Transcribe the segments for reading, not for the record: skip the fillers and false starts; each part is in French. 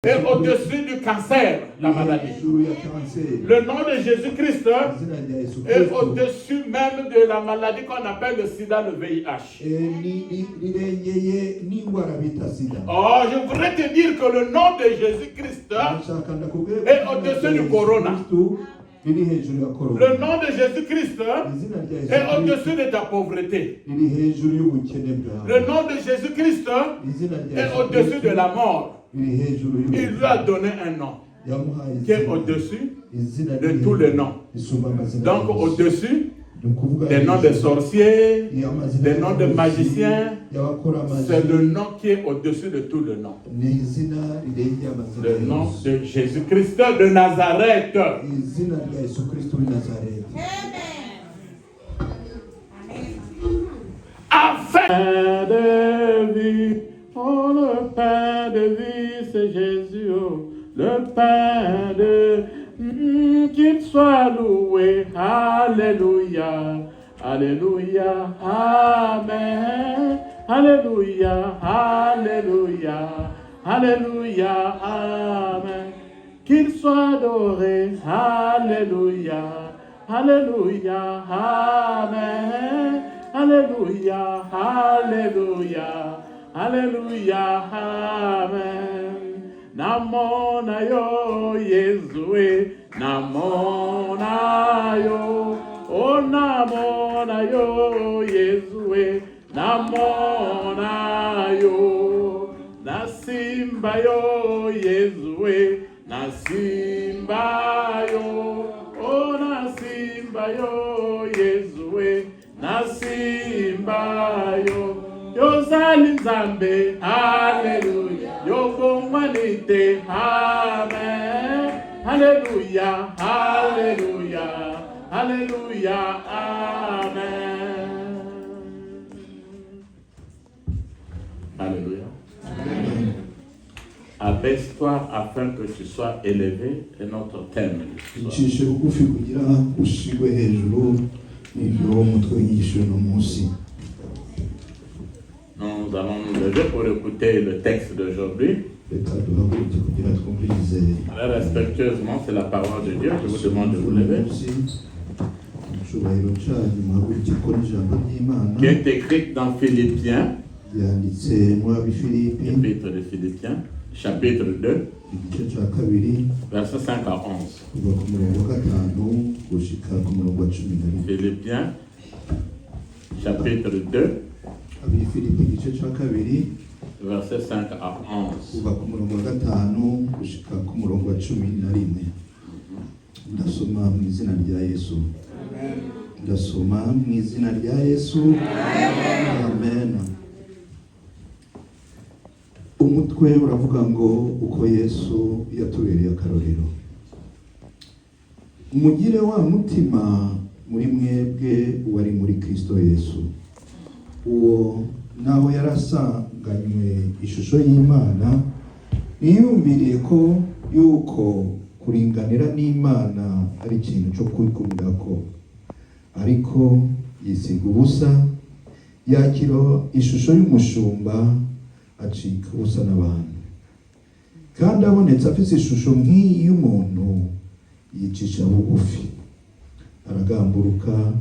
Et au-dessus du cancer, la maladie. Le nom de Jésus-Christ est au-dessus même de la maladie qu'on appelle le sida, le VIH. Oh, je voudrais te dire que le nom de Jésus-Christ est au-dessus du corona. Le nom de Jésus-Christ est au-dessus de ta pauvreté. Le nom de Jésus-Christ est au-dessus de la mort. Il lui a donné un nom qui est au-dessus de tous les noms. Donc au-dessus des noms de sorciers, des noms de magiciens, c'est le nom qui est au-dessus de tous les noms. Le nom de Jésus-Christ de Nazareth. Afin de vie. Oh, le pain de vie, c'est Jésus, oh, le pain de qu'il soit loué, alléluia, alléluia, amen, alléluia, alléluia, alléluia, amen, qu'il soit adoré, alléluia, alléluia, amen, alléluia, alléluia. Alléluia, amen. Namona yo, Yezue, namona yo. Oh, namona yo, Yezue, namona yo. Nasimba yo, Yezue, nasimba yo. Oh, nasimba yo, Yezue, nasimba yo. Yo Zalinzambe, Hallelujah. Yo Gongwanite, Amen. Hallelujah, Hallelujah, Hallelujah, Amen. Alléluia. Abaisse-toi afin que tu sois élevé, est notre thème. Nous allons nous lever pour écouter le texte d'aujourd'hui. Respectueusement, c'est la parole de Dieu. Je vous demande de vous lever. Qui est écrite dans Philippiens, épître de Philippiens, chapitre 2, verset 5 à 11. Philippiens, chapitre 2, verset 5 à 11. Ndasoma mu izina rya Yesu. Ndasoma mu izina rya Yesu. Amen. Umutwe uravuga ngo uko Yesu yatubereye akarorero. Mugire wa mutima muri mwebwe wari muri Kristo Yesu. Uwo naho yarasanganywe ishusho y'Imana, niyumviriye ko yuko kuringanira n'Imana ari ikintu cyo kwikumirako, ariko yisiga ubusa, yakira ishusho y'umushumba, acika ubusa n'abantu. Kandi abonetse afise ishusho nk'iyi y'umuntu, yicisha bugufi, aragamburuka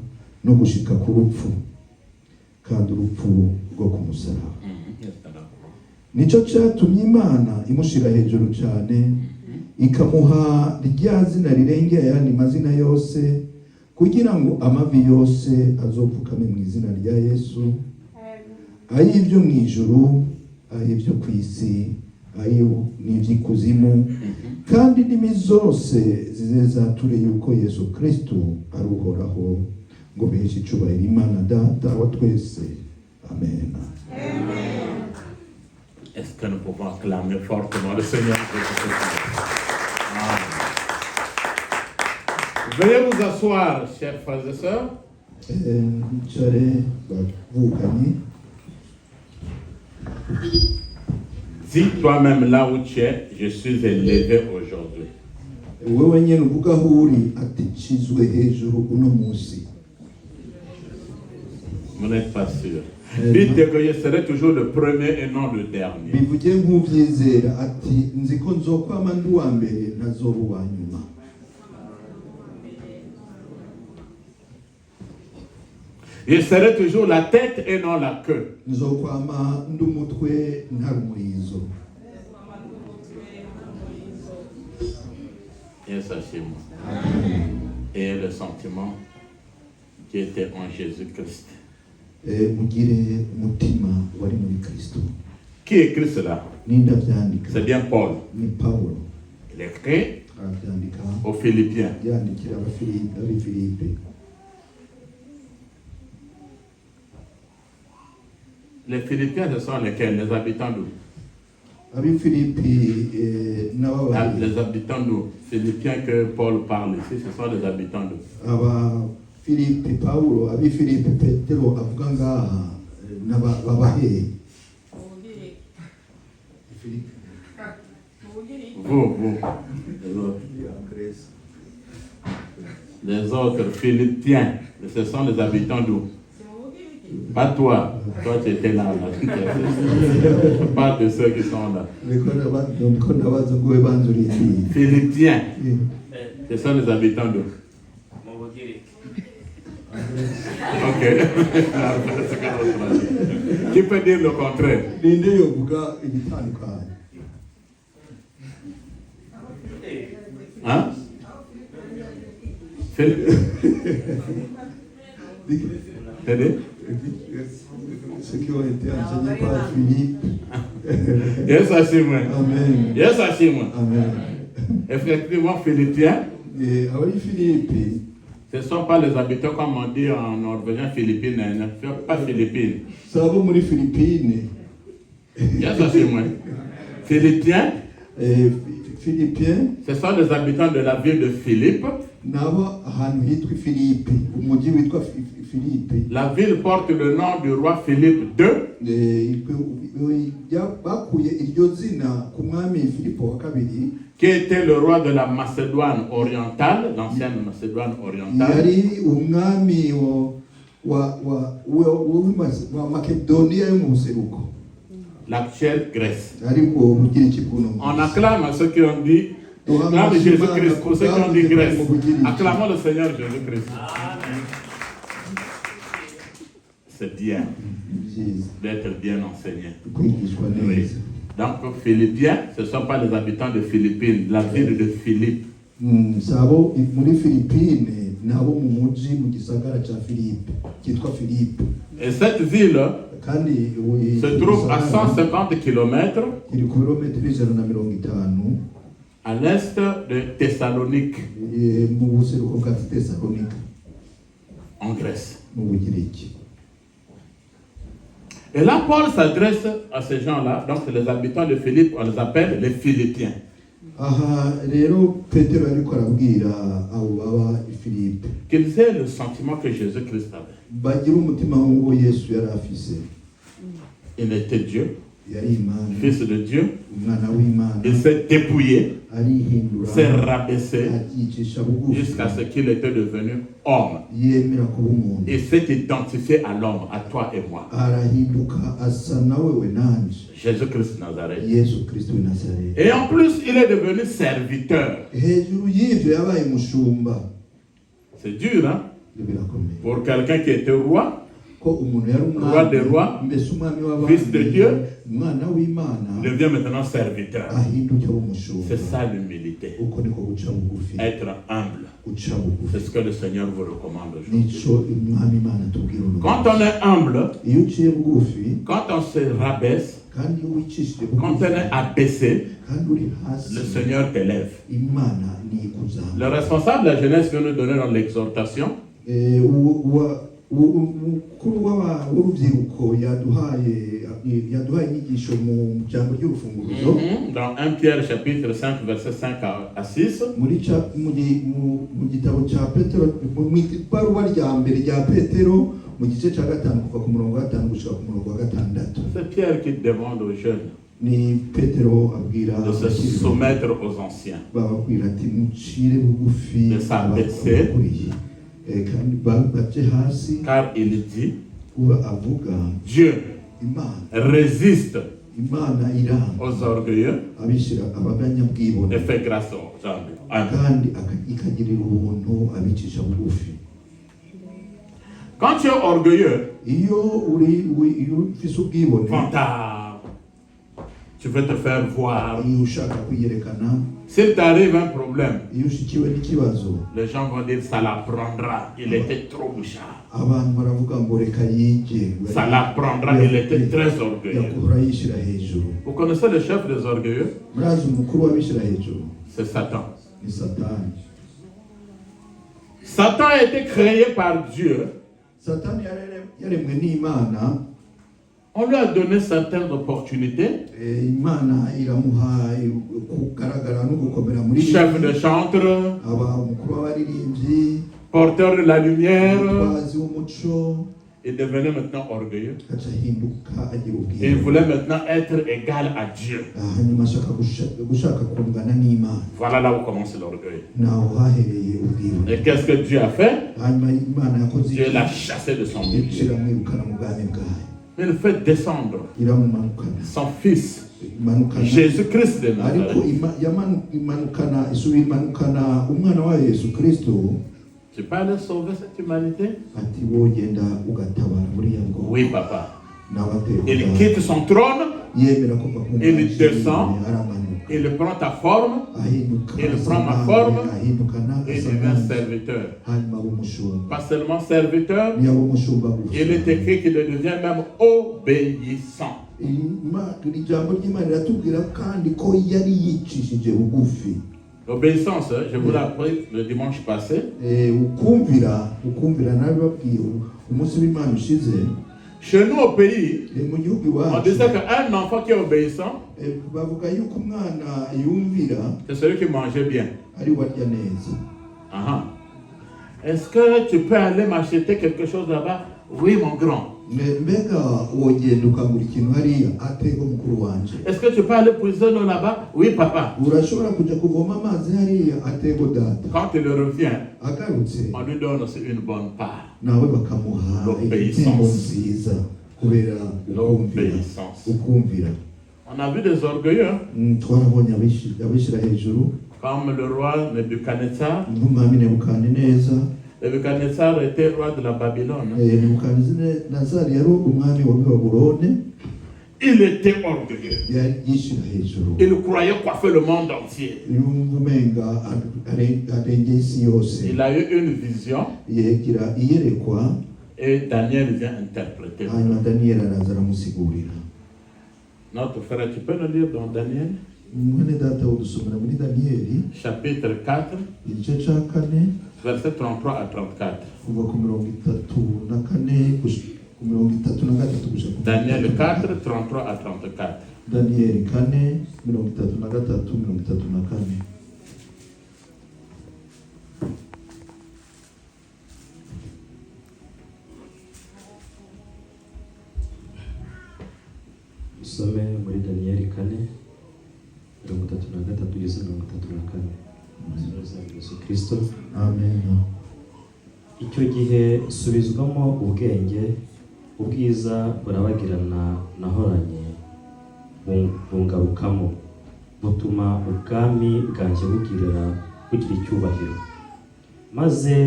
no gushika ku rupfu, kandi urupfu rwo ku musaraba. Nico cyatumye Imana imushira hejuru cyane, ikamuha rya zina rirengeye ayandi mazina yose, kugira ngo amavi yose azopfukame mu izina rya Yesu, ay'ibyo mu ijuru, ay'ibyo ku isi, ayo n'iby'ikuzimu, kandi indimi zose zizature yuko Yesu Kristo ari uhoraho, ngo beheshe icyubahiro Imana Data wa twese. Amen. Est-ce que nous pouvons acclamer fortement le Seigneur? Veuillez vous asseoir, chers frères et sœurs. Dis toi-même là où tu es, je suis élevé aujourd'hui. Vous n'êtes pas sûr. Dites que je serai toujours le premier et non le dernier. bivuge nk'uvyizera ati nzi ko nzokwama ndi uwa mbere ntazoba uwa nyuma. Je serai toujours la tête et non la queue. Nzokwama ndi umutwe ntari umurizo. Et sachez-moi. Et le sentiment qui était en Jésus-Christ. Mugire umutima wari muri Kristo. Qui écrit cela? Ninda vyandika. C'est bien Paul. Ni Paulo. Il écrit Aravyandika aux Philippiens. yandikira Abafilipi. Les Philippiens, ce sont lesquels? Les habitants d'où? Abifilipi Les habitants d'où? Philippiens que Paul parle ici, ce sont les habitants d'où? Abafilipi Paulo, Abifilipi Petero avuga ngaha n'ababahe. Vous. Les autres Philippiens, ce sont les habitants d'où? Pas toi. Toi, tu étais là. Je parle de ceux qui sont là. Philippiens, ce sont les habitants d'où? Ok. Qui peut dire le contraire? Hein? Ceux qui ont été enseignés par Philippe. Yes, assure-moi. Amen. Yes, assure-moi. Amen. Effectivement, Philippiens, Philippi. ce ne sont pas les habitants comme on dit en norvégien philippines, pas philippines. Ça va mourir Philippines. Yes, assure-moi. Philippiens, Philippiens. Ce sont les habitants de la ville de Philippe. La ville porte le nom du roi Philippe II, qui était le roi de la Macédoine orientale, l'ancienne Macédoine orientale. L'actuelle Grèce. On acclame à ceux qui ont dit, acclame Jésus-Christ, pour ceux qui ont dit Grèce. Acclamons le Seigneur Jésus-Christ. C'est bien d'être bien enseigné. Oui. Donc, Philippiens, ce ne sont pas les habitants de Philippines, la ville de Philippe. Et cette ville se trouve à 150 km à l'est de Thessalonique, en Grèce. Et là, Paul s'adresse à ces gens-là, donc les habitants de Philippe, on les appelle les Philippiens. Qu'ils aient le sentiment que Jésus-Christ avait. Il était Dieu, Fils de Dieu. Il s'est dépouillé, s'est rabaissé jusqu'à ce qu'il était devenu homme. Il s'est identifié à l'homme, à toi et moi. Jésus-Christ Nazareth. Et en plus, il est devenu serviteur. C'est dur, hein? Pour quelqu'un qui était roi, roi des rois, fils de Dieu, devient maintenant serviteur. C'est ça l'humilité. Être humble. C'est ce que le Seigneur vous recommande aujourd'hui. Quand on est humble, quand on se rabaisse, quand on est abaissé, le Seigneur t'élève. Le responsable de la jeunesse vient nous donner dans l'exhortation. Dans 1 Pierre chapitre 5 verset 5 à 6. C'est Pierre qui demande aux jeunes de se soumettre aux anciens, de s'abaisser, car il dit Dieu résiste aux orgueilleux et fait grâce aux humbles. Amen. Quand tu es orgueilleux, vantard, tu veux te faire voir. S'il t'arrive un problème, les gens vont dire ça l'apprendra, il était trop bouchard. Ça l'apprendra, il était très orgueilleux. Vous connaissez le chef des orgueilleux? C'est Satan. Satan a été créé par Dieu. On lui a donné certaines opportunités. Chef de chantre, porteur de la lumière. Il devenait maintenant orgueilleux. Il voulait maintenant être égal à Dieu. Voilà là où commence l'orgueil. Et qu'est-ce que Dieu a fait? Dieu l'a chassé de son milieu. Il fait descendre son fils, Jésus-Christ de Nazareth. Tu peux aller sauver cette humanité? Oui, papa. Il quitte son trône, il descend, il prend ta forme, il prend ma forme, et il devient serviteur. Pas seulement serviteur, il est écrit qu'il devient même obéissant. L'obéissance, je vous l'ai appris le dimanche passé. Chez nous au pays, on disait qu'un enfant qui est obéissant, c'est celui qui mangeait bien. Est-ce que tu peux aller m'acheter quelque chose là-bas? Oui, mon grand. Est-ce que tu peux aller puiser l'eau là-bas? Oui, papa. Quand il revient, on lui donne aussi une bonne part. L'obéissance. L'obéissance. On a vu des orgueilleux. Comme le roi Nebuchadnezzar. Nebuchadnezzar était roi de la Babylone. Il était orgueilleux. Il croyait coiffer le monde entier. Il a eu une vision. Et Daniel vient interpréter. Notre frère, tu peux nous lire dans Daniel? Chapitre 4. Verset 33 à 34. Daniel 4, 33 à 34. Daniel 4, 33, 34. Usome muri Daniel 4, 33 kugeza 34. Yesu Kristo. Amen. Icyo gihe subizwamo ubwenge, ubwiza burabagirana nahoranye bungarukamo, butuma ubwami bwanjye bugira icyubahiro. Maze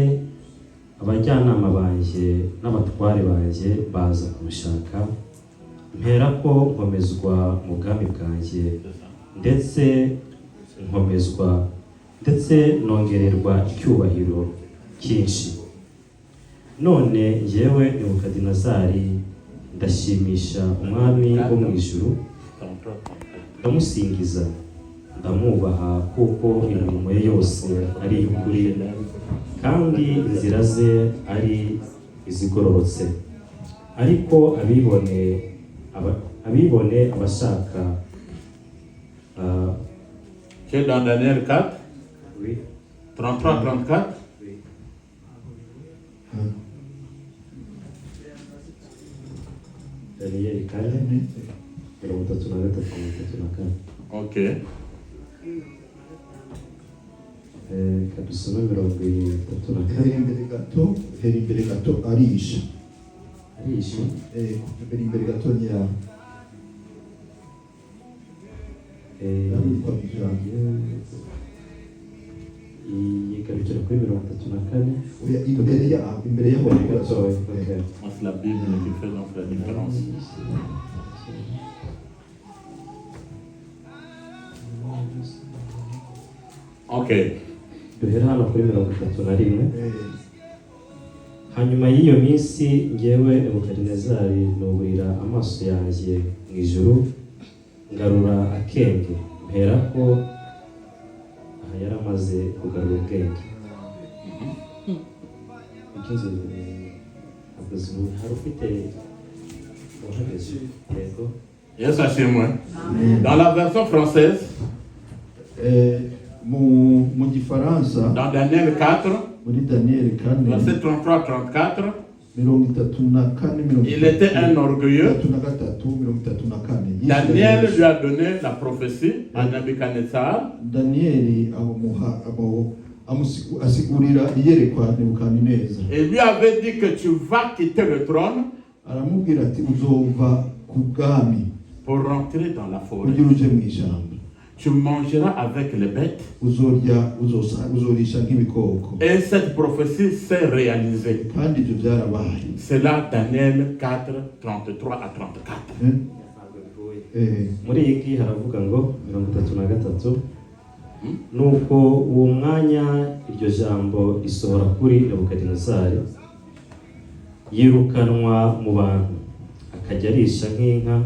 abajyanama banjye n'abatware banjye baza kubushaka, mperako nkomezwa mu bwami bwanjye, ndetse nongererwa icyubahiro cyinshi. None njyewe Nebukadinezari ndashimisha umwami wo mu ijuru, ndamusingiza, ndamwubaha kuko imirimo ye yose ari iy'ukuri kandi inzira ze ari izigororotse. Ariko abibone abashaka C'est dans Daniel 4, oui. 33, 34. Oui. Daniel 4, 33. Ok. Kadusome 34. Heri imbere gato arisha. Rishi. imbere gatonya yitwa Bijanje. Igarukira kuri 34. imbere y'aho Gatoya. C'est la Bible qui fait donc la différence. Ok. Duhera hano kuri 31. Hanyuma y'iyo minsi ngewe Nebukadinezari nuburira amaso yanjye mu ijuru ngarura akenge mperako aha yaramaze kugarura ubwenge. Ikizo abazu hari ufite uhagaze yego. Yes, sachez-moi. Dans la version française, mu gifaransa dans Daniel 4, muri Daniel 4 verset 33-34, 34 il était un orgueilleux. 33 Daniel lui a donné la prophétie à Nebuchadnezzar. Daniel asigurira iyerekwa Nebukadineza. Et lui avait dit que tu vas quitter le trône aramubwira ati uzova ku bwami pour rentrer dans la forêt. ujye uje mu ijambo. Tu mangeras avec les bêtes. uzorisha nk'ibikoko. Et cette prophétie s'est réalisée. kandi ibyo byarabaye. C'est là Daniel 4, 33 à 34. Muri iyi ngiyi haravuga ngo 33 nuko uwo mwanya iryo jambo risohora kuri Nebukadinezari yirukanwa mu bantu akajya arisha nk'inka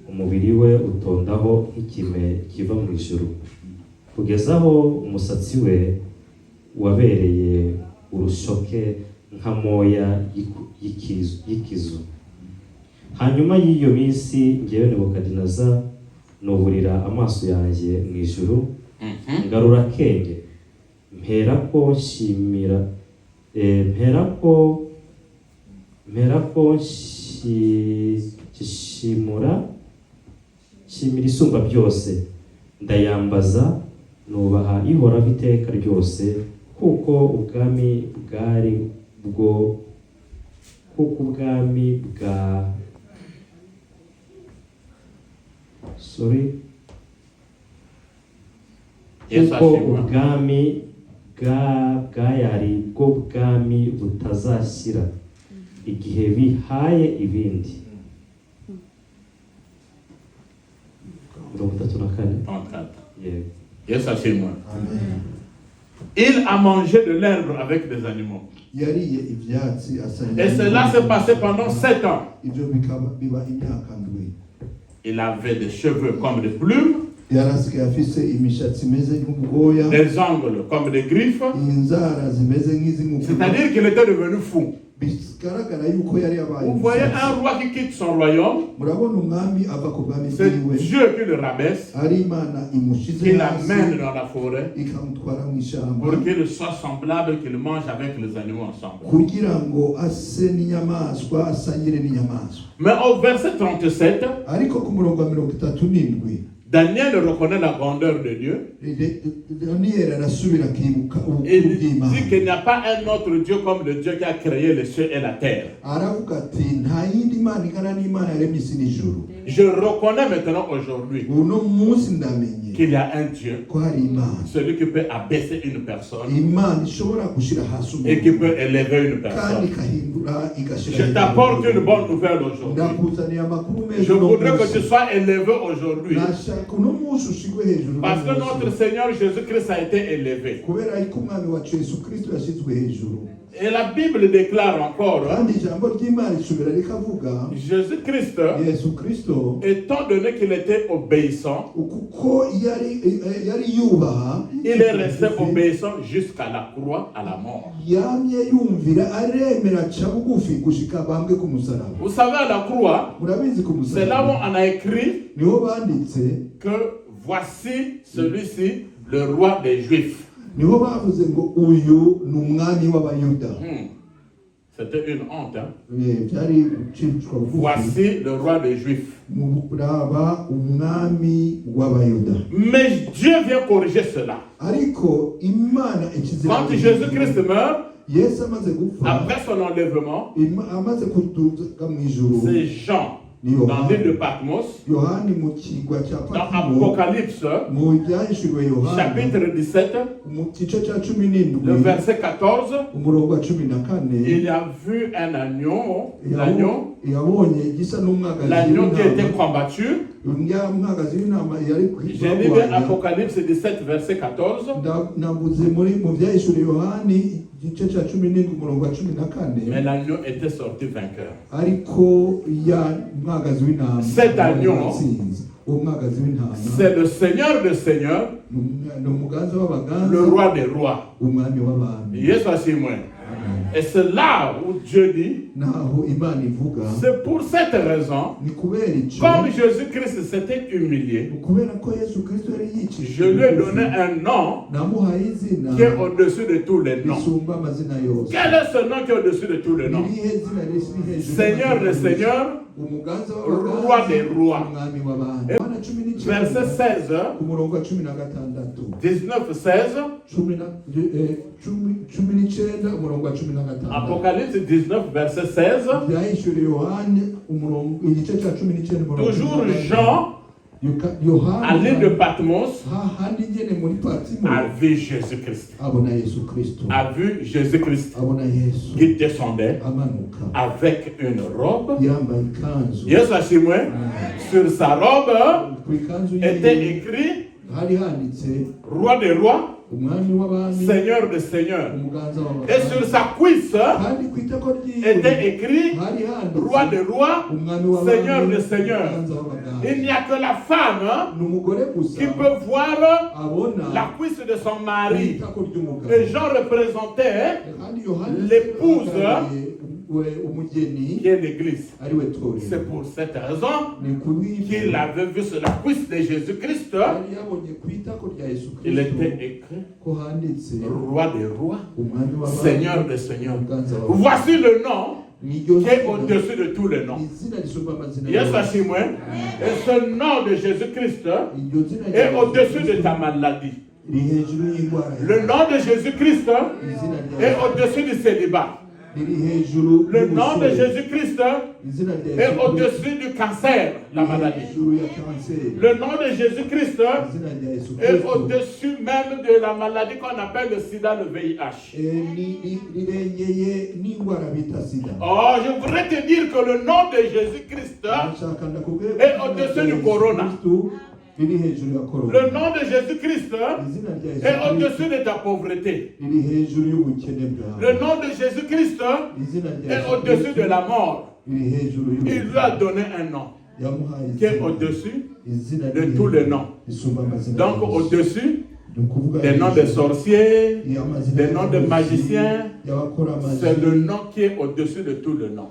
umubiri we utondaho nk'ikime kiva mu ijuru kugeza aho umusatsi we wabereye urushoke nk'amoya y'ikizu. Hanyuma y'iyo minsi ngewe Nebukadineza nuburira amaso yanjye mu ijuru ngarura akenge mperako nshimira nshimira isumba byose ndayambaza nubaha ihoraho iteka ryose kuko ubwami bwa kuko ubwami bwayari bwo bwami butazashyira igihe bihaye ibindi. 34. Yes, sachez-moi. Il a mangé de l'herbe avec des animaux. Et cela s'est passé pendant 7 ans. Il avait des cheveux comme des plumes, des ongles comme des griffes, c'est-à-dire qu'il était devenu fou. Vous voyez un roi qui quitte son royaume, c'est Dieu qui le rabaisse, qui l'amène dans la forêt pour qu'il soit semblable, qu'il mange avec les animaux ensemble. Mais au verset 37, Daniel reconnaît la grandeur de Dieu. Il dit qu'il n'y a pas un autre Dieu comme le Dieu qui a créé les cieux et la terre. Je reconnais maintenant aujourd'hui qu'il y a un Dieu, celui qui peut abaisser une personne et qui peut élever une personne. Je t'apporte une bonne nouvelle aujourd'hui. Je voudrais que tu sois élevé aujourd'hui. Parce que notre Seigneur Jésus-Christ a été élevé. Et la Bible déclare encore, Jésus-Christ, étant donné qu'il était obéissant, il est resté obéissant jusqu'à la croix, à la mort. Vous savez, à la croix, c'est là où on a écrit que voici celui-ci, le roi des Juifs. C'était une honte. Hein? Voici le roi des Juifs. Mais Dieu vient corriger cela. Quand Jésus-Christ meurt, Yesu amaze gupfa après son enlèvement, amaze kuduga mu ijuru c'est Jean dans l'île de Patmos, Yohani mu kigwa cya dans Patimo Apocalypse, mu byahishuriwe Yohani chapitre 17, mu gice cya 17 le verset 14, umurongo wa 14 il a vu un agneau, yabonye gisa n'umwagazi l'agneau qui était combattu. umwagazi w'intama yari J'ai lu bien Apocalypse 17, verset 14. nabuze mu byahishuriwe Yohani igice cya 17 umurongo wa 14 Mais l'agneau était sorti vainqueur. ariko ya mwagazi w'intama Cet agneau, c'est le Seigneur des seigneurs, le roi des rois. Yesu asimwe. Et c'est là où Dieu dit, c'est pour cette raison, comme Jésus-Christ s'était humilié, je lui ai donné un nom qui est au-dessus de tous les noms. Quel est ce nom qui est au-dessus de tous les noms? Seigneur des seigneurs, roi des rois. Verset 16, 19, 16, Apocalypse 19, verset 16. Toujours Jean, à l'île de Patmos, a vu Jésus-Christ. A vu Jésus-Christ qui descendait avec une robe. Yes, sur sa robe était écrit Roi des rois, Seigneur des seigneurs. Et sur sa cuisse était écrit Roi des rois, Seigneur des seigneurs. Il n'y a que la femme qui peut voir la cuisse de son mari. Et Jean représentait l'épouse qui est l'église. C'est pour cette raison qu'il avait vu sur la cuisse de Jésus-Christ. Il était écrit Roi des rois, Seigneur des seigneurs. Voici le nom qui est au-dessus de tous les noms. Yes, et ce nom de Jésus-Christ est au-dessus de ta maladie. Le nom de Jésus-Christ est au-dessus du célibat. Le nom de Jésus-Christ est au-dessus du cancer, la maladie. Le nom de Jésus-Christ est au-dessus même de la maladie qu'on appelle le sida, le VIH. Oh, je voudrais te dire que le nom de Jésus-Christ est au-dessus du corona. Le nom de Jésus-Christ est au-dessus de ta pauvreté. Le nom de Jésus-Christ est au-dessus de la mort. Il lui a donné un nom qui est au-dessus de tous les noms. Donc au-dessus des noms de sorciers, des noms de magiciens, c'est le nom qui est au-dessus de tous les noms.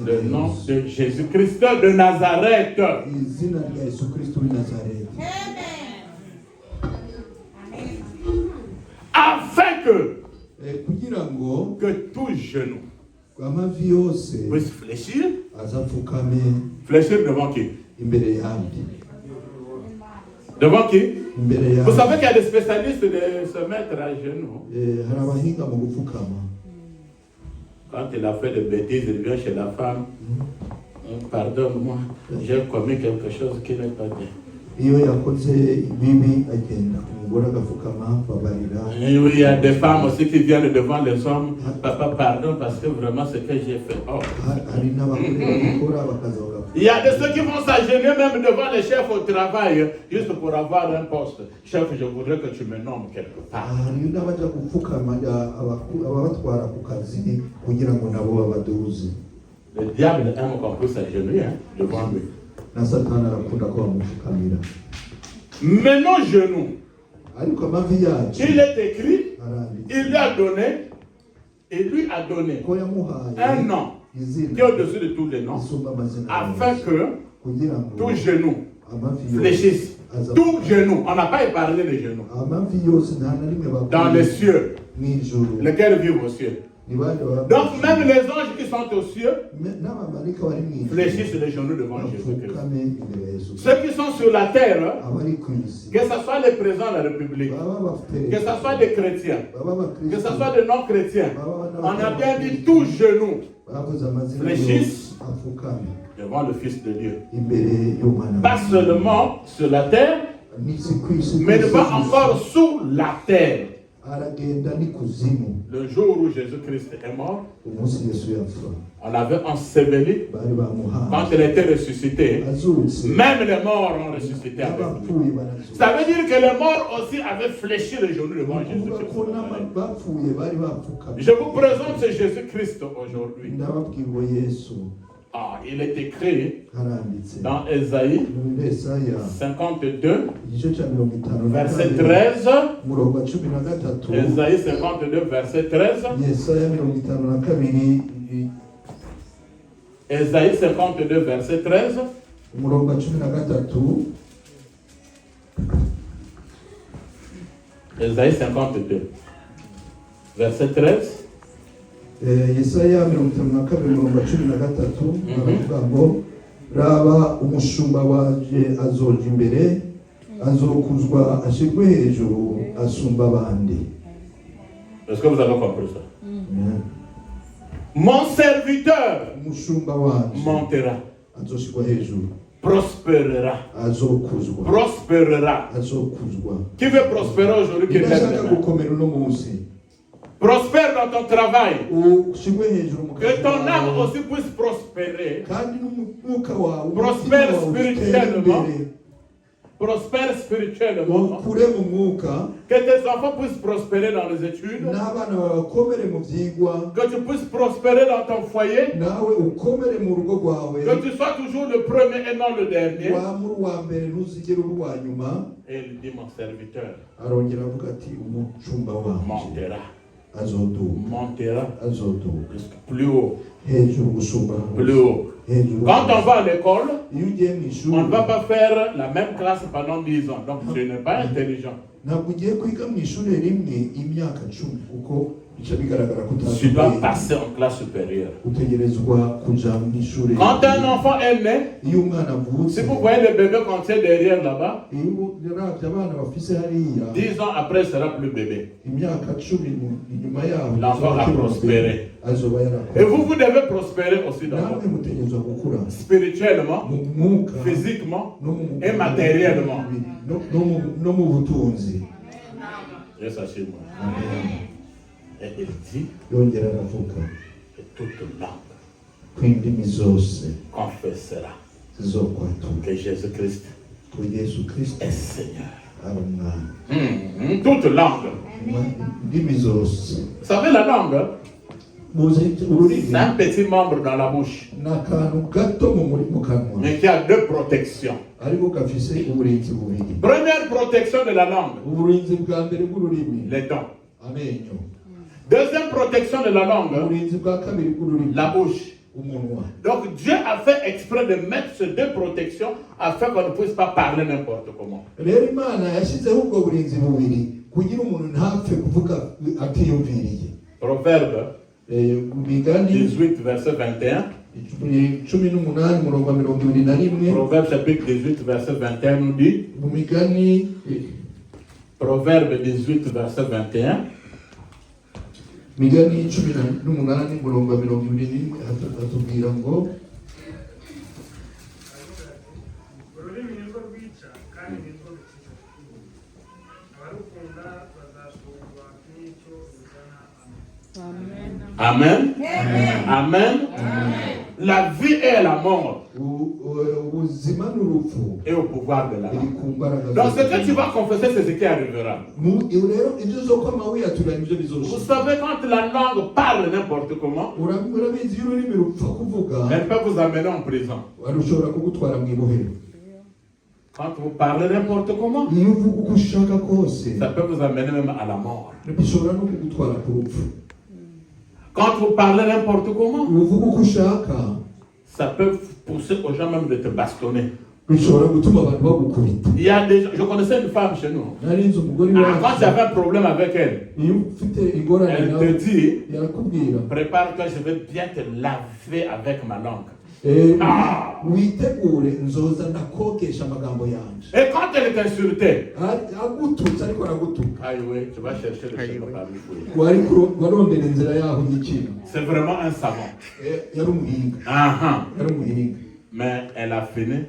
Le nom de Jésus-Christ de Nazareth. Afin que tout genou puisse fléchir. Fléchir devant qui? Devant qui? Vous savez qu'il y a des spécialistes de se mettre à genoux. Quand il a fait des bêtises, il vient chez la femme. Pardonne-moi, j'ai commis quelque chose qui n'est pas bien. Il y a des femmes aussi qui viennent devant les hommes. Papa, pardon, parce que vraiment ce que j'ai fait. Oh. Il y a de ceux qui vont s'agenouiller même devant les chefs au travail, juste pour avoir un poste. Chef, je voudrais que tu me nommes quelque part. Le diable aime qu'on puisse s'agenouiller devant lui. Mais nos genoux, il est écrit, il lui a donné un nom qui est au-dessus de tous les noms, afin que tout genou fléchisse. Tout genou, on n'a pas épargné les genoux. Dans les cieux, lesquels vivent aux cieux. Donc même les anges qui sont aux cieux fléchissent les genoux devant Jésus-Christ. Ceux qui sont sur la terre, que ce soit les présidents de la République, que ce soit des chrétiens, que ce soit des non-chrétiens, on a bien dit tous genoux fléchissent devant le Fils de Dieu. Pas seulement sur la terre, mais pas encore sous la terre. Le jour où Jésus-Christ est mort, on l'avait enseveli. Quand il était ressuscité, même les morts ont ressuscité avec lui. Ça veut dire que les morts aussi avaient fléchi les genoux devant Jésus-Christ. Je vous présente ce Jésus-Christ aujourd'hui. Il est écrit dans Ésaïe 52, verset 13. Ésaïe 52, verset 13. Ésaïe 52, verset 13. Ésaïe 52, verset 13. Yesaya 52:13 aravuga ngo raba umushumba waje azoja imbere azokuzwa ashirwe hejuru asumba abandi. Est-ce que vous avez compris ça? Mon serviteur montera, prospérera, prospérera. Qui veut prospérer aujourd'hui? Qui prospère dans ton travail. Que ton âme aussi puisse prospérer. Prospère spirituellement. Prospère spirituellement. Que tes enfants puissent prospérer dans les études. Que tu puisses prospérer dans ton foyer. Que tu sois toujours le premier et non le dernier. Et il dit, mon serviteur montera. Montera plus haut. Plus haut. Quand on va à l'école, on ne va pas faire la même classe pendant 10 ans. Donc tu n'es pas intelligent. Tu dois passer en classe supérieure. Quand un enfant est né, si vous voyez le bébé qu'on tient derrière là-bas, 10 ans après, il sera plus bébé. L'enfant a prospéré. Et vous devez prospérer aussi dans votre vie. Spirituellement, physiquement et matériellement. Je sachez moi. Et il dit que toute langue confessera que Jésus-Christ est Seigneur. Toute langue. Vous savez la langue? C'est un petit membre dans la bouche, mais qui a deux protections. Première protection de la langue, les dents. Deuxième protection de la langue, la bouche. Donc Dieu a fait exprès de mettre ces deux protections afin qu'on ne puisse pas parler n'importe comment. Proverbe 18, verset 21. Proverbe chapitre 18, verset 21 nous dit. Proverbe 18, verset 21. Migani 18:21 atubwira ngo ururimi nirwo rwica kandi nirwo rukiza abarukunda bazashobozwa n'icyo ruzana. Amen. Amen. Amen. La vie et la mort et au pouvoir de la langue. Donc ce que tu vas confesser, c'est ce qui arrivera. Vous savez, quand la langue parle n'importe comment, elle peut vous amener en prison. Quand vous parlez n'importe comment, ça peut vous amener même à la mort. Quand vous parlez n'importe comment, ça peut pousser aux gens même de te bastonner. rushobora gutuma abantu bagukubita. Il y a des, je connaissais une femme chez nous. Narinzi umugore Quand tu avais un problème avec elle, iyo ufite ingorane elle nawe te dit, yarakubwira prépare-toi, je vais bien te laver avec ma langue. witegure nzoza ndakogesha amagambo yanje. Et quand elle t'insultait, agututse ariko aragutuka, ah oui, tu vas chercher le chemin par lui. warondera inzira yaho y'ikina. C'est vraiment un savant. Yari umuhinga. Yari umuhinga. Mais elle a fini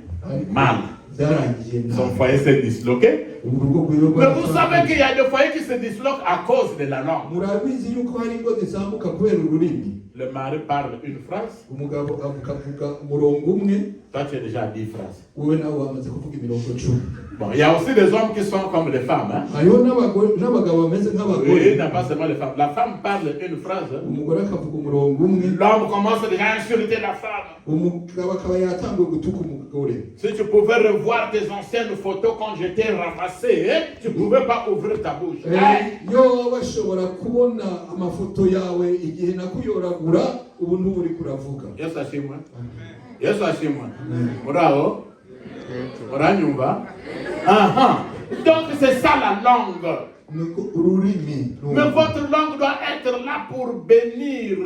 mal. Byarangiye Son foyer s'est disloqué. urugo rwiwe Mais vous savez qu'il y a des foyers qui se disloquent à cause de la langue. murabizi yuko hari ingo zisambuka kubera ururimi. Le mari parle une phrase, umugabo akavuga umurongo umwe, toi tu as déjà 10 phrases. wowe nawe wamaze kuvuga imirongo 10. Bon, il y a aussi des hommes qui sont comme les femmes. Hein? hariho n'abagabo bameze Oui, nk'abagore. non, pas seulement les femmes. La femme parle une phrase. umugore akavuga umurongo umwe, L'homme commence déjà à insulter la femme. umugabo akaba yatanguye gutuka umugore. Si tu pouvais revoir tes anciennes photos quand j'étais ramassé, hein, tu ne pouvais pas ouvrir ta bouche. Hein? Yo waba ashobora kubona amafoto yawe igihe nakuyoragura, ubu ntuburi kuravuga. Yesu ashimwe. Yesu ashimwe. Bravo. Uranyumva? Donc c'est ça la langue. ururimi. Mais votre langue doit être là pour bénir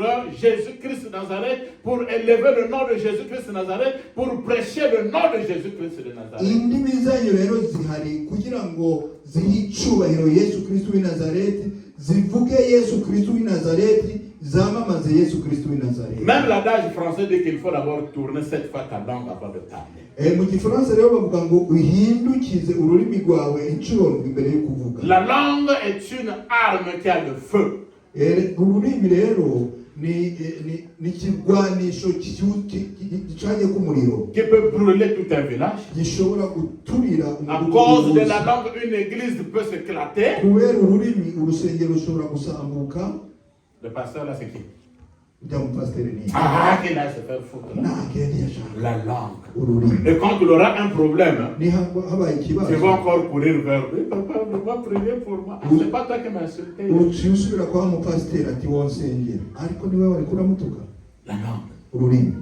Jésus-Christ de Nazareth, pour élever le nom de Jésus-Christ de Nazareth, pour prêcher le nom de Jésus-Christ de Nazareth. indimi zanyu rero zihari kugira ngo zihe icyubahiro Yesu Kristo w'i Nazareti, zivuge Yesu Kristo w'i Nazareti, zamamaze Yesu Kristo w'i Nazareti. Même l'adage français dit qu'il faut d'abord tourner 7 fois ta langue avant de parler. Mu gifaransa rero bavuga ngo uhindukize ururimi rwawe inshuro imbere yo kuvuga. La langue est une arme qui a le feu. ururimi rero ni ikigwanisho gicanye ku muriro, Qui peut brûler tout un village. gishobora guturira À cause de la langue, une église peut s'éclater. kubera ururimi urusengero rushobora gusambuka. Le pasteur là, c'est qui? ujya mu pasiteri ni Ah, qui là se faire foutre là. nagende yashaka La langue. ururimi. Et quand il aura un problème, ni habaye tu vas ikibazo encore courir vers lui. Papa, ne va prier pour moi. Ah, c'est pas toi qui m'as insulté. uciye usubira kwa mupasiteri ati wonsengera, ariko niwe wari kuramutuka. La langue. ururimi.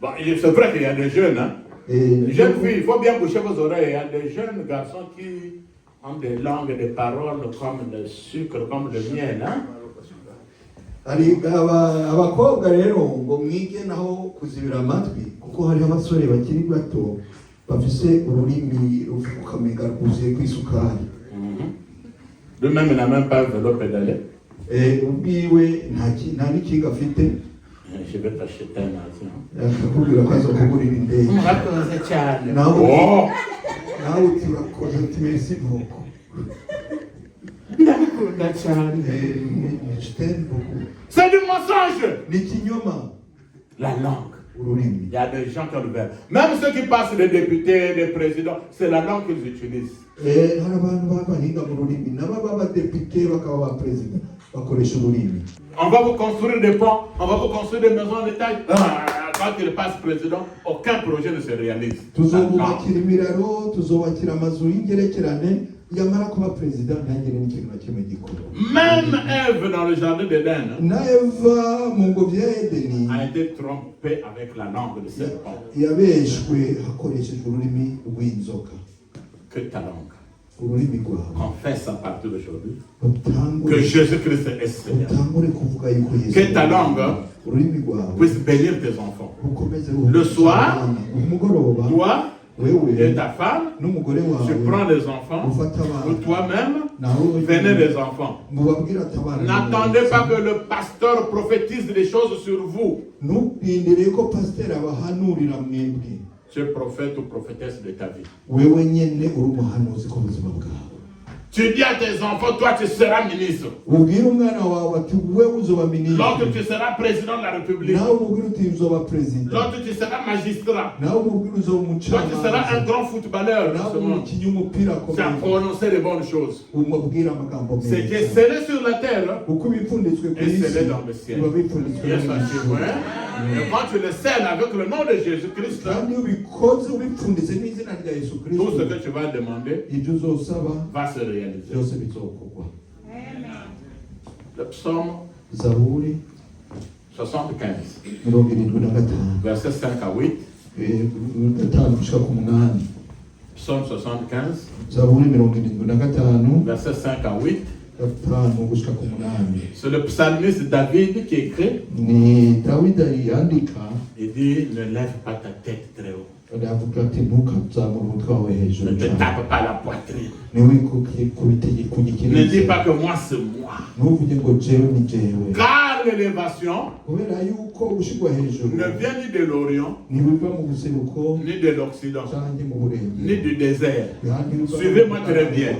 Bon, c'est vrai qu'il y a des jeunes, hein. Les jeunes Eh, filles, il faut bien boucher vos oreilles. Il y a des jeunes garçons qui ont des langues et des paroles comme le sucre, comme le miel, hein. hari abakobwa rero ngo mwige naho kuzibira amatwi, kuko hariho abasore bakiri bato bafise ururimi rukamega rwuzuye kw'isukari. Lui-même, il n'a même pas vélo pédalé. ubwiwe nta n'ikinga afite, Je vais t'acheter un avion. akakubwira ko aza kugurira indege. Murakoze cyane. nawe uti urakoze uti merci beaucoup. Ndabikunda cyane. C'est du mensonge. ni ikinyoma. La langue. ururimi. Il y a des gens qui ont le verbe. Même ceux qui passent des députés, des présidents, c'est la langue qu'ils utilisent. hari abantu b'abahinga mu rurimi n'ababa abadepite bakaba ba perezida bakoresha ururimi. On va vous construire des ponts, on va vous construire des maisons de taille. Quand il passe président, aucun projet ne se réalise. tuzobubakira imiraro, tuzubakira amazu y'ingerekerane, yamara kuba perezida ntagire n'ikintu na kimwe gikora. Même Ève dans le jardin d'Éden na Eva mu ngobyi ya Edeni a été trompée avec la langue de serpent. yabeshwe hakoreshejwe ururimi rw'inzoka. Que ta langue ururimi rwawe confesse à partir d'aujourd'hui rutangure que Jésus-Christ est Seigneur. rutangure kuvuga yuko Yesu Que ta langue ururimi rwawe puisse bénir tes enfants. rukomeze Le soir, umugoroba Toi wewe et ta femme, n'umugore tu wawe prends les enfants, ufata ou abana toi-même, nawe venez les enfants. mubabwire ati abana N'attendez pas que le pasteur prophétise des choses sur vous. ntugendere ko pasiteri abahanurira mwebwe. Tu es prophète ou prophétesse de ta vie. wewe nyene uri umuhanuzi ku buzima bwawe. Tu dis à tes enfants, toi tu seras ministre. ubwire umwana wawe ati wewe uzoba minisitiri, L'autre tu seras président de la République. nawe umubwire uti uzoba perezida, L'autre tu seras magistrat. nawe umubwire uzoba Toi tu seras un umucamanza, grand footballeur dans nawe ce monde. umukinnyi w'umupira Tu as akomeye, prononcé les bonnes choses. umubwire amagambo C'est qui est meza. scellé sur la terre uko bipfunditswe ku et isi scellé dans le ciel. biba bipfunditswe Yes, mu monsieur, ijuru. ouais. Et quand tu le scelles avec le nom de Jésus-Christ, kandi iyo ubikoze ubipfunditse n'izina rya Yesu tout ce Kristo, que tu vas demander ibyo uzosaba va se réaliser. byose bizokorwa. Le psaume Zaburi 75, 75 versets 5 à 8. gatanu gushika ku munani. Psaume 75, Zaburi 75 versets 5 à 8. gatanu gushika ku munani. C'est le psalmiste David qui écrit. Ni Dawidi yandika, Il dit, ne lève pas ta tête très haut. avuga ati ntukazamure umutwe wawe hejuru Ne te cyane, tape pas la poitrine. ntiwikuke ku Ne dis gikiriza, pas que moi c'est moi. ntuvuge ngo jewe ni jewe, Car l'élévation kubera yuko ushigwa hejuru ne vient ni de l'Orient, ntibiva mu buseruko ni de l'Occident, canke mu burengero, ni du désert. kandi biva mu Suivez-moi très bugaragwa. bien.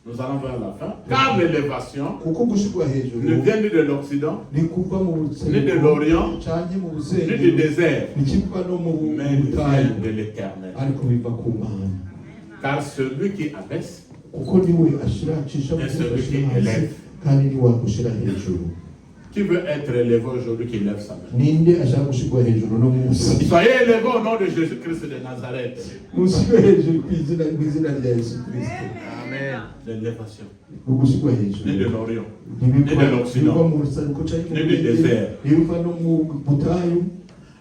Nous allons vers la fin. Car l'élévation kuko gushigwa ne hejuru vient ni de l'Occident, ntikuva mu ni de buseruko l'Orient, canke mu ni du busengero, désert, ntikiva no mu mais butayu, vient de l'Éternel. ariko biva ku Mana, Car celui qui abaisse kuko niwe acisha Et celui bugufi qui hasi, élève. kandi niwe agushira hejuru. qui veut être élevé aujourd'hui, qui lève sa main. Ninde ashaka gushigwa hejuru no munsi? Soyez élevés au nom de Jésus-Christ de Nazareth. Mushigwe hejuru kw'izina rya Yesu Kristo. Amen. L'élévation. Ugushigwa Ni de hejuru l'Orient, ntibiva ni de l'Occident, mu buseruko canke mu ni du burengero, désert. ntibiva no mu butayu,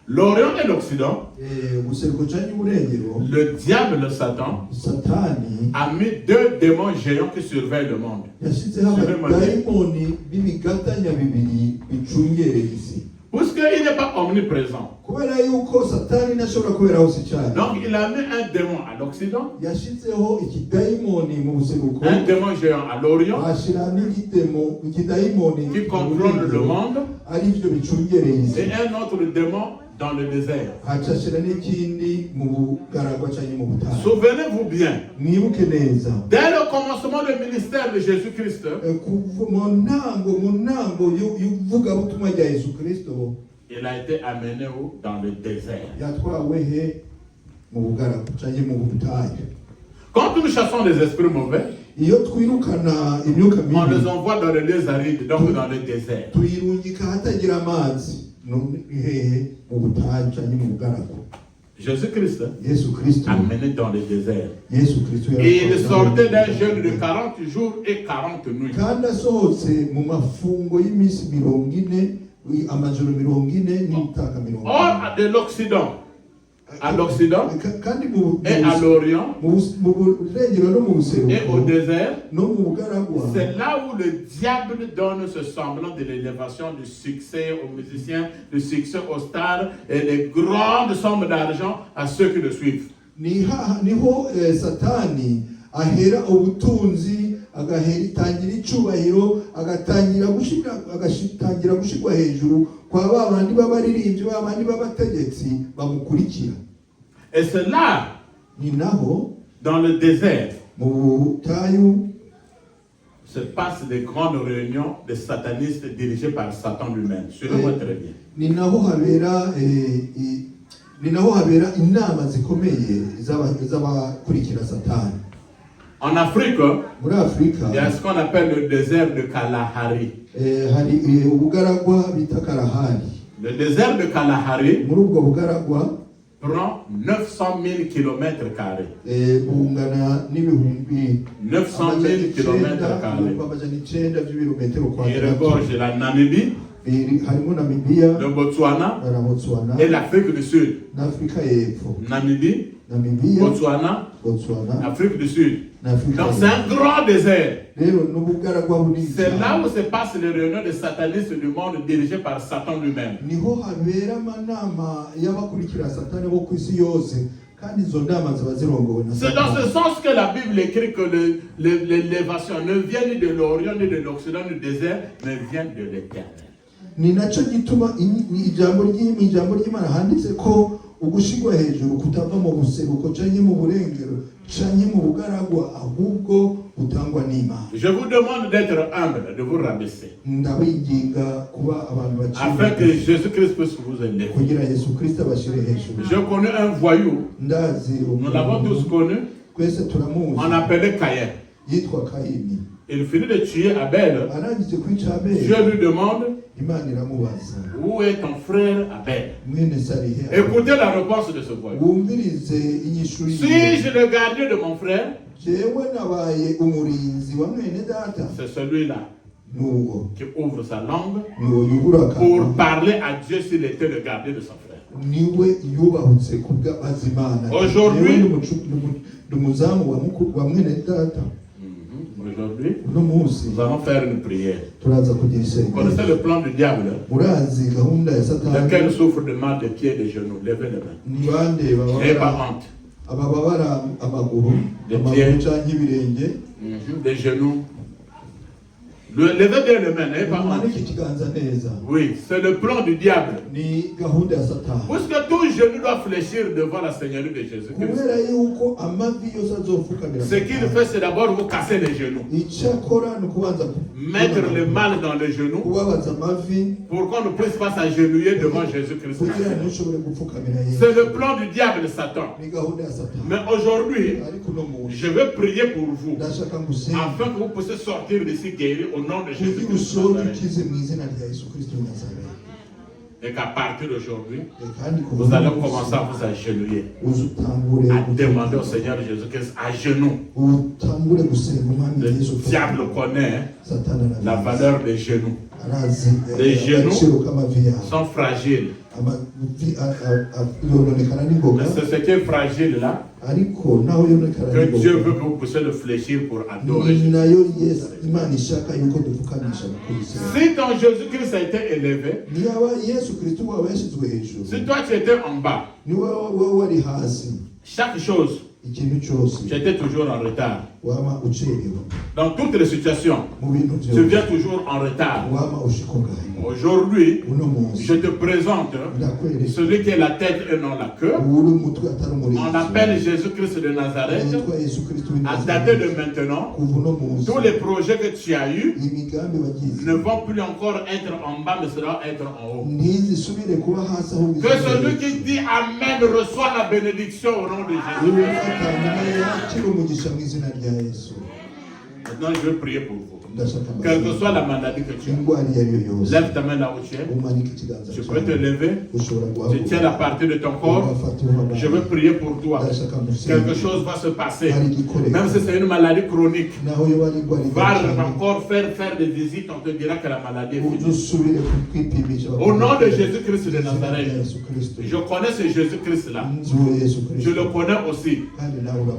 L'Orient et l'Occident, ubuseruko canke uburengero. le diable, le Satan, Satani a mis deux démons géants qui surveillent le monde. yashyizeho abadayimoni b'ibigatanya bibiri bicungereye isi, Puisqu'il n'est pas omniprésent. kubera yuko Satani ntashobora kubera hose cyane, Donc il a mis un démon à l'Occident, yashyizeho ikidayimoni mu buseruko, un démon géant à l'Orient, ashyira ikidayimoni qui contrôle le monde, ari byo bicungereye isi, et un autre démon dans le désert. hacashira n'ikindi mu bugaragwa cyangwa mu butayu. Souvenez-vous bien, Mwibuke neza, dès le commencement du ministère de Jésus-Christ, mu ntango y'uvugabutumwa rya Yesu Kristo, il a été amené où? Dans le désert. yatwawe he? Mu bugaragwa cyangwa mu butayu. Quand nous chassons les esprits mauvais, Iyo twirukana imyuka on les mibi, envoie dans les lieux arides, donc dans le désert. tuyirungika ahatagira amazi, hehe? Mu butayu cyangwa mu bugaragwa. Jésus-Christ Yesu Kristo, a mené dans le désert. Yesu Kristo Et il sortait d'un jeûne de 40 jours et 40 nuits. kandi asohotse mu mafungo y'iminsi 40, amajoro 40 n'imyaka 40. Or, de l'Occident, à l'Occident kandi et à l'Orient mu burengero no mu buseruko et au désert, no mu bugaragwa, c'est là où le diable donne ce semblant de l'élévation, du succès aux musiciens, du succès aux stars et des grandes sommes d'argent à ceux qui le suivent. niho Satani ahera ubutunzi, agatangira icubahiro, agatangira gushigwa hejuru kwa ba bandi b'abaririmbyi, ba bandi b'abategetsi bamukurikira. Et c'est là, Ni naho dans le désert, mu butayu se passent des grandes réunions de satanistes dirigés par Satan lui-même. Suivez-moi très bien. ni naho habera inama zikomeye z'abakurikira Satani. En Afrique, Muri Afurika il y a ce qu'on appelle le désert de Kalahari. hari ubugaragwa bita Kalahari. Le désert de Kalahari Muri ubwo bugaragwa prend 900 000 km². bungana n'ibihumbi 900 000 km². amajana 900 by'ibirometero Il kwadrato. regorge la Namibie, Harimo Namibia le Botswana na Botswana et l'Afrique du Sud. n'Afrika y'Epfo. Namibie, Namibia, Botswana, Botswana Afrique du Sud. n'Afrika Donc c'est un grand désert. rero n'ubugaragwa bunini C'est là cyane. où se passent les réunions des satanistes du monde dirigés par Satan lui-même. Niho habera amanama y'abakurikira Satani bo ku isi yose, kandi izo nama ziba zirongowe na C'est dans ce Satani. sens que la Bible écrit que l'élévation ne vient ni de l'Orient, ni de l'Occident, ni du désert, mais vient de l'Éternel. Ni nacyo gituma ijambo ry'Imana handitse ko ugushigwa hejuru kutava mu buseruko canke mu burengero canke mu bugaragwa, ahubwo butangwa n'Imana. Je vous demande d'être humble, de vous rabaisser, Ndabinginga kuba abantu afin que baciye Jésus-Christ puisse vous élever. kugira Yesu Kristo abashire hejuru. Je connais un voyou, Ndazi nous l'avons tous connu, twese turamuzi, on appelait Caïn. yitwa Kayini. Il finit de tuer Abel. Arangije kwica Dieu Abeli, lui demande, Imana iramubaza, où est ton frère Abel? mwene Sarihe, Écoutez la réponse de ce voyou. wumvirize inyishu Suis-je le gardien de mon frère? jewe nabaye umurinzi wa mwene data. C'est celui-là Nuwo qui ouvre sa langue yugura pour akanwa parler à Dieu s'il était le gardien de son frère. Aujourd'hui, nous allons faire une prière. Vous connaissez le plan du diable, lequel souffre de mal des pieds et des genoux. Levez les mains. N'ayez pas honte. Des pieds, des genoux. Levez bien les mains, n'ayez pas honte. Oui, c'est le plan du diable. Puisque tout genou doit fléchir devant la Seigneurie de Jésus-Christ. Ce qu'il fait, c'est d'abord vous casser les genoux. Mettre le mal dans les genoux pour qu'on ne puisse pas s'agenouiller devant Jésus-Christ. C'est le plan du diable, Satan. Mais aujourd'hui, je vais prier pour vous afin que vous puissiez sortir d'ici guéri au nom de Jésus-Christ. Et qu'à partir d'aujourd'hui, vous allez commencer à vous agenouiller, à demander au Seigneur Jésus-Christ à genoux. Le diable connaît la valeur des genoux. Les genoux sont fragiles. Mais c'est ce qui est fragile là que Dieu veut que vous puissiez le fléchir pour adorer Jésus. Si ton Jésus-Christ a été élevé, si toi tu étais en bas, chaque chose, tu étais toujours en retard. Dans toutes les situations, tu viens toujours en retard. Aujourd'hui, je te présente celui qui est la tête et non la queue. On appelle Jésus-Christ de Nazareth. À dater de maintenant, tous les projets que tu as eus ne vont plus encore être en bas, mais seront être en haut. Que celui qui dit Amen reçoit la bénédiction au nom de Jésus. Maintenant, je vais prier pour vous. Quelle que soit la maladie que tu as, lève ta main là où tu es. Tu peux te lever. Tu tiens la partie de ton corps. Je veux prier pour toi. Quelque chose va se passer. Même si c'est une maladie chronique, va encore faire des visites. On te dira que la maladie est finie. Au nom de Jésus-Christ de Nazareth, je connais ce Jésus-Christ là. Je le connais aussi.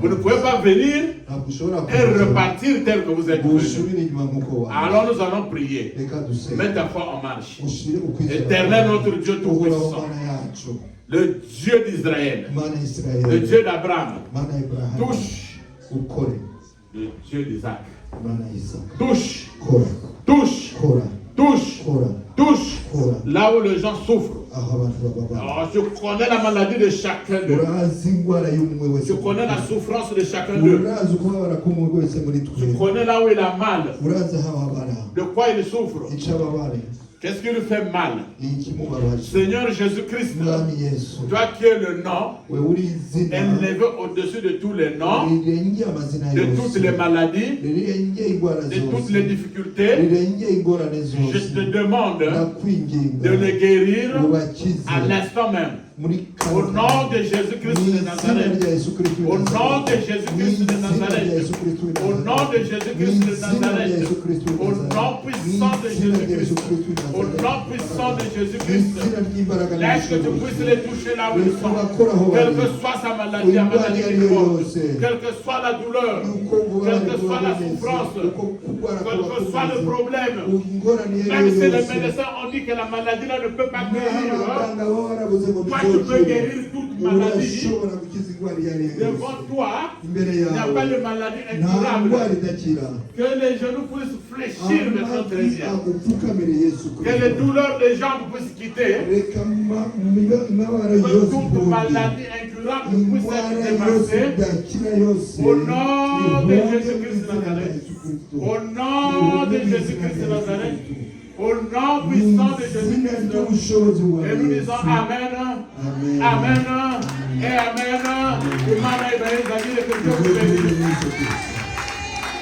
Vous ne pouvez pas venir et repartir tel que vous êtes venu. Alors nous allons prier. Mets ta foi en marche. Éternel notre Dieu tout-puissant, le Dieu d'Israël, le Dieu d'Abraham, touche le Dieu d'Isaac. Touche, touche, touche, touche là où les gens souffrent. Alors, tu connais la maladie de chacun d'eux. Tu connais la souffrance de chacun d'eux. Tu connais là où il a mal. De quoi il souffre. Qu'est-ce qui lui fait mal? Seigneur Jésus-Christ, toi qui es le nom élevé au-dessus de tous les noms, de toutes les maladies, de toutes les difficultés, je te demande de les guérir à l'instant même. Au nom de Jésus-Christ de Nazareth. Au nom de Jésus-Christ de Nazareth. Au nom de Jésus-Christ de Nazareth. Au nom puissant de Jésus-Christ. Au nom puissant de Jésus-Christ. Laisse que tu puisses les toucher là où ils sont. Quelle que soit sa maladie, la maladie qui porte. Quelle que soit la douleur. Quelle que soit la souffrance. Quel que soit le problème. Même si les médecins ont dit que la maladie là ne peut pas guérir. Tu peux guérir toute maladie. Devant toi, il n'y a pas de maladie incurable. Que les genoux puissent fléchir maintenant très bien. Que les douleurs des jambes puissent quitter. Que toute maladie incurable puisse être dépassée. Au nom de Jésus-Christ de Nazareth. Au nom de Jésus-Christ de Nazareth. Au nom puissant de Jésus-Christ. Et nous disons Amen. Amen. Et Amen. Et Dieu vous bénisse.